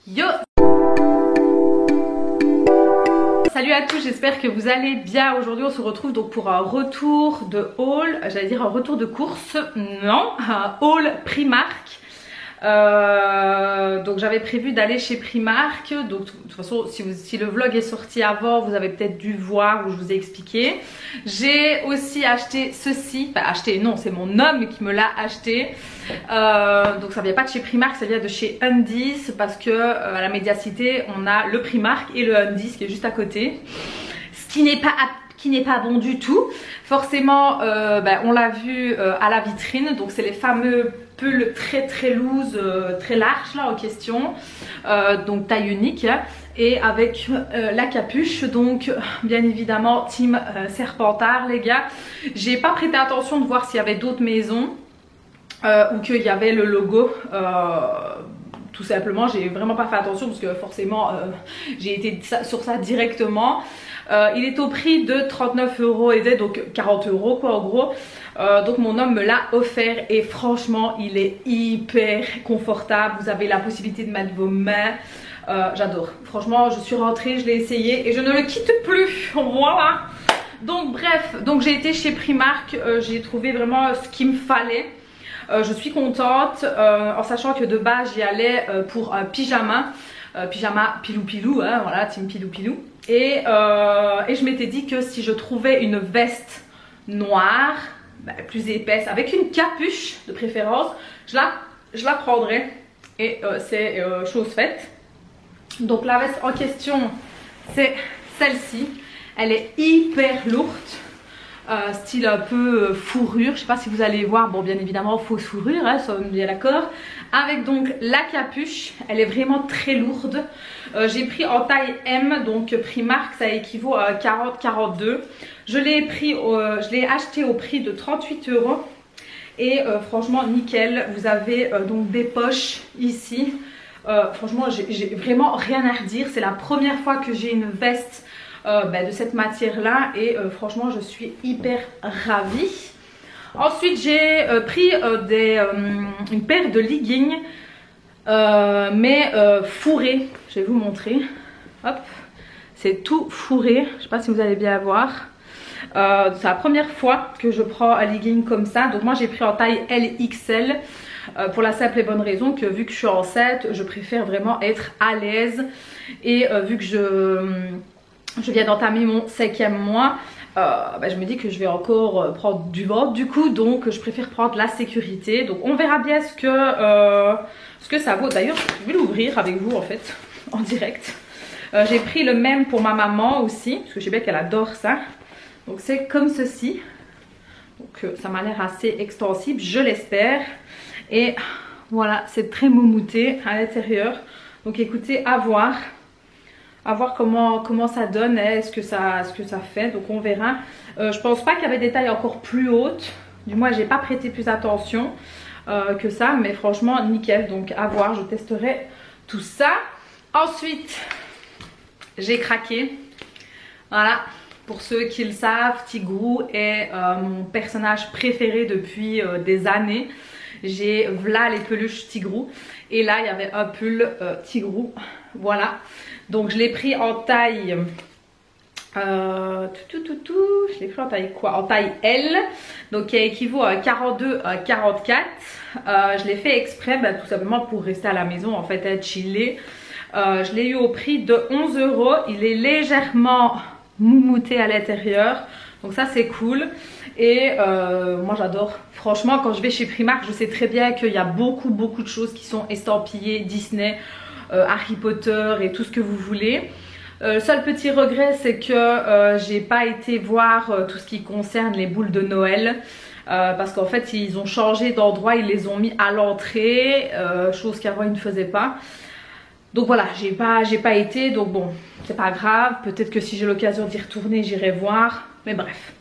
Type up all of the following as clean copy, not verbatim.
Yo! Salut à tous, j'espère que vous allez bien. Aujourd'hui on se retrouve donc pour un retour de haul, j'allais dire un retour de course, non, un haul Primark. Donc j'avais prévu d'aller chez Primark, donc de toute façon si le vlog est sorti avant, vous avez peut-être dû voir où je vous ai expliqué. J'ai aussi acheté ceci, enfin acheté non, c'est mon homme qui me l'a acheté. Donc ça vient pas de chez Primark, ça vient de chez Undies, parce que à la Médiacité on a le Primark et le Undies qui est juste à côté, ce qui n'est pas bon du tout. Forcément on l'a vu à la vitrine, donc c'est les fameux pulls très loose, très large là en question, donc taille unique et avec la capuche. Donc bien évidemment team Serpentard les gars. J'ai pas prêté attention de voir s'il y avait d'autres maisons ou qu'il y avait le logo. Tout simplement j'ai vraiment pas fait attention parce que forcément j'ai été sur ça directement. Il est au prix de 39 € et donc 40 € quoi en gros. Donc mon homme me l'a offert et franchement il est hyper confortable. Vous avez la possibilité de mettre vos mains. J'adore. Franchement je suis rentrée, je l'ai essayé et je ne le quitte plus. Voilà. Donc bref, donc j'ai été chez Primark, j'ai trouvé vraiment ce qu'il me fallait. Je suis contente en sachant que de base j'y allais pour un pyjama. Pyjama pilou hein, voilà, team pilou. Et je m'étais dit que si je trouvais une veste noire, plus épaisse, avec une capuche de préférence, je la prendrais. Et c'est chose faite. Donc la veste en question, c'est celle-ci. Elle est hyper lourde. Style un peu fourrure, je sais pas si vous allez voir, bon bien évidemment fausse fourrure, hein, sommes bien d'accord, avec donc la capuche, elle est vraiment très lourde. J'ai pris en taille M, donc Primark ça équivaut à 40-42. Je l'ai acheté au prix de 38 € et franchement nickel. Vous avez donc des poches ici, franchement j'ai vraiment rien à redire. C'est la première fois que j'ai une veste de cette matière là et franchement je suis hyper ravie. Ensuite j'ai pris une paire de leggings mais fourrés. Je vais vous montrer. Hop, c'est tout fourré, je sais pas si vous allez bien voir. C'est la première fois que je prends un legging comme ça. Donc moi j'ai pris en taille LXL pour la simple et bonne raison que vu que je suis enceinte, je préfère vraiment être à l'aise. Et vu que je viens d'entamer mon 5e mois, je me dis que je vais encore prendre du ventre du coup, donc je préfère prendre la sécurité. Donc on verra bien ce que ça vaut. D'ailleurs je vais l'ouvrir avec vous en fait en direct. J'ai pris le même pour ma maman aussi parce que je sais bien qu'elle adore ça. Donc c'est comme ceci. Donc ça m'a l'air assez extensible, je l'espère. Et voilà, c'est très moumouté à l'intérieur. Donc écoutez, à voir comment ça donne, ce que ça fait, donc on verra. Je pense pas qu'il y avait des tailles encore plus hautes, du moins j'ai pas prêté plus attention que ça, mais franchement nickel. Donc à voir, je testerai tout ça. Ensuite j'ai craqué, voilà, pour ceux qui le savent, Tigrou est mon personnage préféré depuis des années. J'ai voilà les peluches Tigrou et là il y avait un pull Tigrou, voilà. Donc je l'ai pris en taille je l'ai pris en taille quoi? En taille L, donc qui équivaut à 42 à 44. Je l'ai fait exprès tout simplement pour rester à la maison en fait, être chillée. Je l'ai eu au prix de 11 €. Il est légèrement moumouté à l'intérieur, donc ça c'est cool. Et moi j'adore, franchement quand je vais chez Primark je sais très bien qu'il y a beaucoup de choses qui sont estampillées Disney, Harry Potter et tout ce que vous voulez. Le seul petit regret c'est que j'ai pas été voir tout ce qui concerne les boules de Noël, parce qu'en fait ils ont changé d'endroit, ils les ont mis à l'entrée, chose qu'avant ils ne faisaient pas. Donc voilà, j'ai pas été, donc bon c'est pas grave, peut-être que si j'ai l'occasion d'y retourner j'irai voir, mais bref.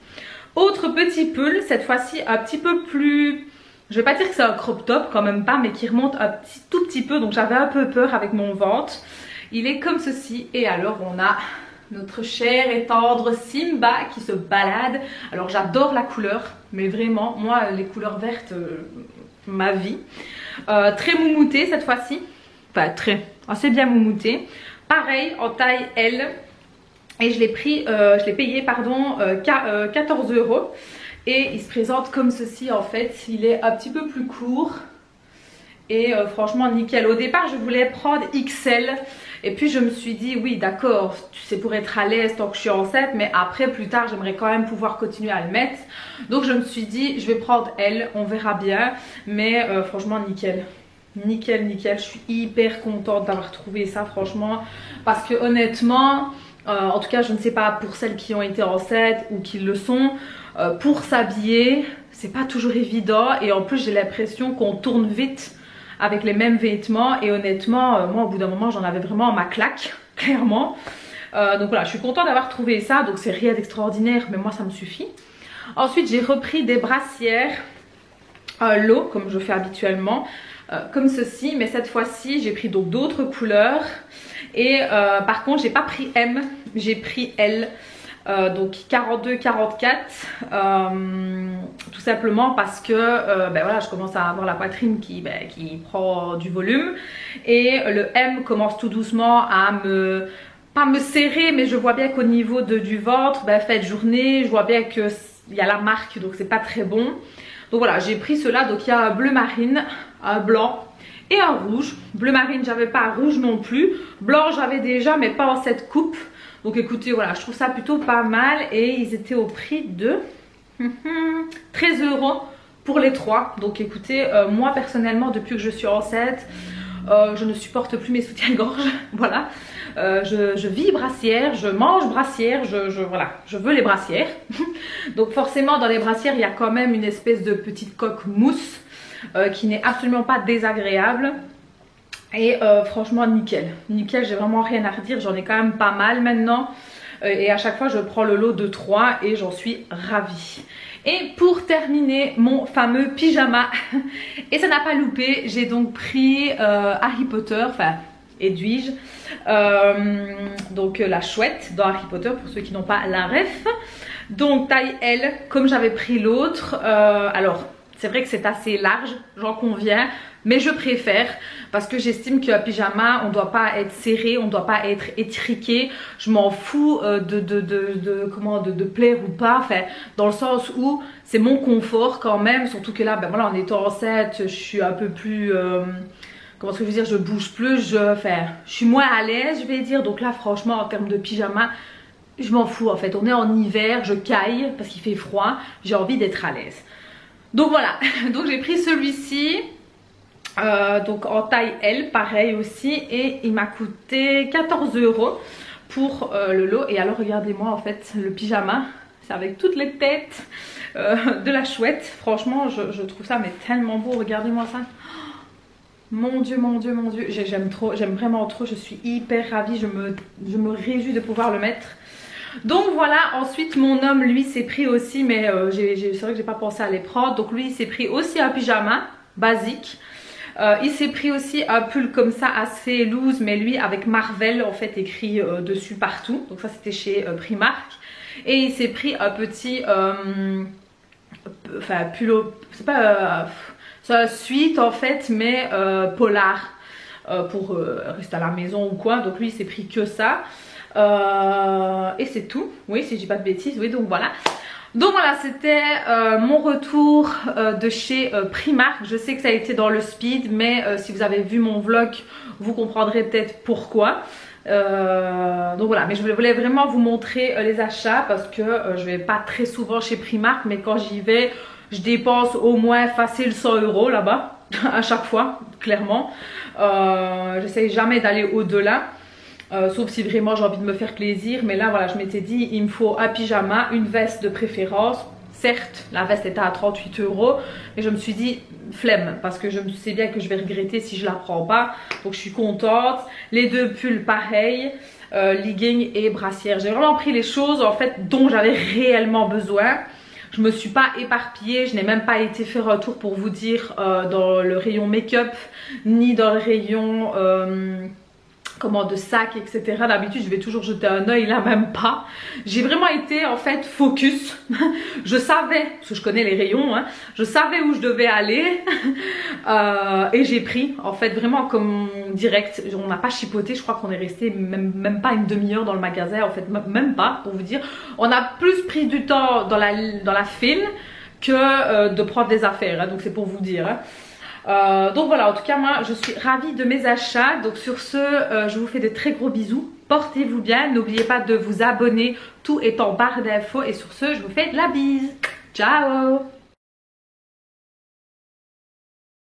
Autre petit pull, cette fois-ci un petit peu plus, je vais pas dire que c'est un crop top, quand même pas, mais qui remonte tout petit peu, donc j'avais un peu peur avec mon ventre. Il est comme ceci, et alors on a notre cher et tendre Simba qui se balade. Alors j'adore la couleur, mais vraiment, moi les couleurs vertes, ma vie. Très moumouté cette fois-ci. enfin assez bien moumouté. Pareil en taille L. Et je l'ai payé pardon 14 €. Et il se présente comme ceci en fait. Il est un petit peu plus court. Et franchement nickel. Au départ je voulais prendre XL. Et puis je me suis dit oui d'accord, c'est pour être à l'aise tant que je suis enceinte. Mais après plus tard j'aimerais quand même pouvoir continuer à le mettre. Donc je me suis dit je vais prendre L, on verra bien. Mais franchement nickel. Nickel, nickel. Je suis hyper contente d'avoir trouvé ça franchement. Parce que honnêtement... en tout cas je ne sais pas pour celles qui ont été enceintes ou qui le sont, pour s'habiller c'est pas toujours évident et en plus j'ai l'impression qu'on tourne vite avec les mêmes vêtements et honnêtement moi au bout d'un moment j'en avais vraiment ma claque clairement. Donc voilà, je suis contente d'avoir trouvé ça, donc c'est rien d'extraordinaire mais moi ça me suffit. Ensuite j'ai repris des brassières low comme je fais habituellement, comme ceci, mais cette fois-ci j'ai pris donc d'autres couleurs. Et par contre j'ai pas pris M, j'ai pris L, donc 42-44, tout simplement parce que voilà, je commence à avoir la poitrine qui prend du volume. Et le M commence tout doucement à pas me serrer, mais je vois bien qu'au niveau du ventre, fin de journée, je vois bien qu'il y a la marque, donc c'est pas très bon. Donc voilà, j'ai pris cela, donc il y a un bleu marine, un blanc et un rouge. Bleu marine j'avais pas, rouge non plus. Blanc j'avais déjà mais pas en cette coupe. Donc écoutez voilà, je trouve ça plutôt pas mal. Et ils étaient au prix de 13 € pour les trois. Donc écoutez, moi personnellement depuis que je suis enceinte, je ne supporte plus mes soutiens-gorge. Voilà, je vis brassière, je mange brassière, voilà, je veux les brassières. Donc forcément dans les brassières il y a quand même une espèce de petite coque mousse qui n'est absolument pas désagréable. Et franchement nickel, nickel, j'ai vraiment rien à redire, j'en ai quand même pas mal maintenant. Et à chaque fois je prends le lot de 3 et j'en suis ravie. Et pour terminer mon fameux pyjama, et ça n'a pas loupé, j'ai donc pris Harry Potter, enfin Edwige, donc la chouette dans Harry Potter pour ceux qui n'ont pas la ref. Donc taille L comme j'avais pris l'autre. Alors c'est vrai que c'est assez large, j'en conviens, mais je préfère parce que j'estime qu'un pyjama, on ne doit pas être serré, on ne doit pas être étriqué. Je m'en fous de plaire ou pas, enfin, dans le sens où c'est mon confort quand même, surtout que là, voilà, en étant enceinte, je suis un peu plus... comment est-ce que je veux dire, je bouge plus, je suis moins à l'aise, je vais dire. Donc là, franchement, en termes de pyjama, je m'en fous en fait. On est en hiver, je caille parce qu'il fait froid, j'ai envie d'être à l'aise. Donc voilà, donc j'ai pris celui-ci, donc en taille L, pareil aussi, et il m'a coûté 14 € pour le lot. Et alors regardez-moi en fait, le pyjama, c'est avec toutes les têtes de la chouette. Franchement, je trouve ça mais tellement beau, regardez-moi ça. Mon dieu, mon dieu, mon dieu, j'aime trop, j'aime vraiment trop, je suis hyper ravie, je me réjouis de pouvoir le mettre. Donc voilà, ensuite mon homme lui s'est pris aussi, mais c'est vrai que j'ai pas pensé à les prendre. Donc lui il s'est pris aussi un pyjama basique. Il s'est pris aussi un pull comme ça assez loose, mais lui avec Marvel en fait écrit dessus partout. Donc ça c'était chez Primark. Et il s'est pris un petit pull, c'est pas c'est un sweat en fait, mais polar pour rester à la maison ou quoi. Donc lui il s'est pris que ça. Et c'est tout, oui, si je dis pas de bêtises, oui, donc voilà. Donc voilà, c'était mon retour de chez Primark. Je sais que ça a été dans le speed, mais si vous avez vu mon vlog, vous comprendrez peut-être pourquoi. Donc voilà, mais je voulais vraiment vous montrer les achats parce que je vais pas très souvent chez Primark, mais quand j'y vais, je dépense au moins facile 100 € là-bas, à chaque fois, clairement. J'essaye jamais d'aller au-delà. Sauf si vraiment j'ai envie de me faire plaisir. Mais là voilà, je m'étais dit il me faut un pyjama, une veste de préférence. Certes la veste était à 38 €, mais je me suis dit flemme, parce que je sais bien que je vais regretter si je la prends pas. Donc je suis contente. Les deux pulls pareil, leggings et brassière. J'ai vraiment pris les choses en fait dont j'avais réellement besoin. Je me suis pas éparpillée, je n'ai même pas été faire un tour pour vous dire dans le rayon make-up, ni dans le rayon comment de sacs, etc. D'habitude je vais toujours jeter un œil, là même pas. J'ai vraiment été en fait focus. Je savais, parce que je connais les rayons, hein, je savais où je devais aller et j'ai pris en fait vraiment comme direct. On n'a pas chipoté, je crois qu'on est resté même pas une demi-heure dans le magasin, en fait même pas pour vous dire. On a plus pris du temps dans la file que de prendre des affaires, hein, donc c'est pour vous dire. Hein. Donc voilà, en tout cas moi je suis ravie de mes achats. Donc sur ce je vous fais de très gros bisous, portez-vous bien, n'oubliez pas de vous abonner, tout est en barre d'infos et sur ce je vous fais de la bise, ciao.